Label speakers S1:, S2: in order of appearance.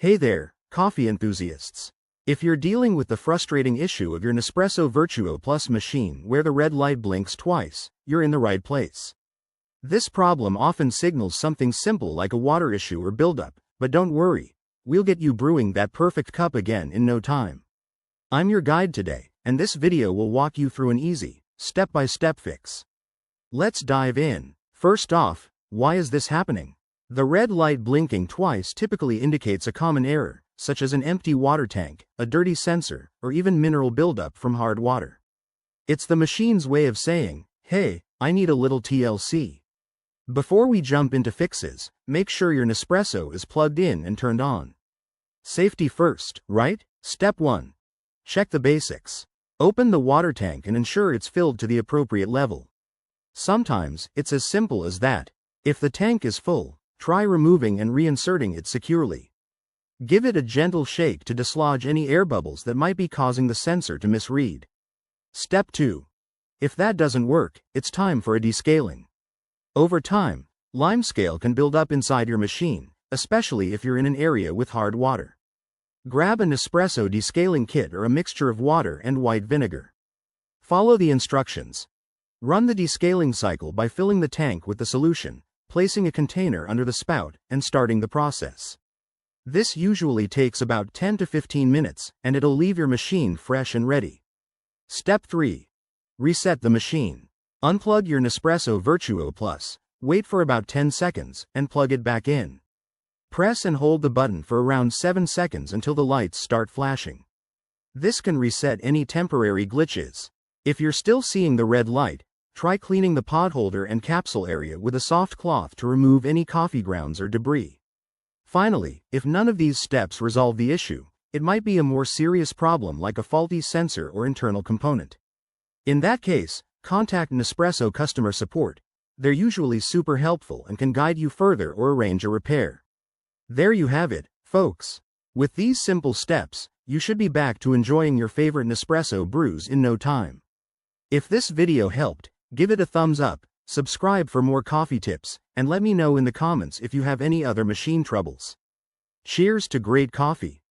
S1: Hey there, coffee enthusiasts. If you're dealing with the frustrating issue of your Nespresso Vertuo Plus machine where the red light blinks twice, you're in the right place. This problem often signals something simple like a water issue or buildup, but don't worry, we'll get you brewing that perfect cup again in no time. I'm your guide today, and this video will walk you through an easy, step-by-step fix. Let's dive in. First off, why is this happening? The red light blinking twice typically indicates a common error, such as an empty water tank, a dirty sensor, or even mineral buildup from hard water. It's the machine's way of saying, hey, I need a little TLC. Before we jump into fixes, make sure your Nespresso is plugged in and turned on. Safety first, right? Step 1. Check the basics. Open the water tank and ensure it's filled to the appropriate level. Sometimes, it's as simple as that. If the tank is full, try removing and reinserting it securely. Give it a gentle shake to dislodge any air bubbles that might be causing the sensor to misread. Step 2. If that doesn't work, it's time for a descaling. Over time, limescale can build up inside your machine, especially if you're in an area with hard water. Grab a Nespresso descaling kit or a mixture of water and white vinegar. Follow the instructions. Run the descaling cycle by filling the tank with the solution, placing a container under the spout, and starting the process. This usually takes about 10 to 15 minutes, and it'll leave your machine fresh and ready. Step 3. Reset the machine. Unplug your Nespresso Vertuo Plus, wait for about 10 seconds, and plug it back in. Press and hold the button for around 7 seconds until the lights start flashing. This can reset any temporary glitches. If you're still seeing the red light, try cleaning the pod holder and capsule area with a soft cloth to remove any coffee grounds or debris. Finally, if none of these steps resolve the issue, it might be a more serious problem like a faulty sensor or internal component. In that case, contact Nespresso customer support. They're usually super helpful and can guide you further or arrange a repair. There you have it, folks. With these simple steps, you should be back to enjoying your favorite Nespresso brews in no time. If this video helped, give it a thumbs up, subscribe for more coffee tips, and let me know in the comments if you have any other machine troubles. Cheers to great coffee!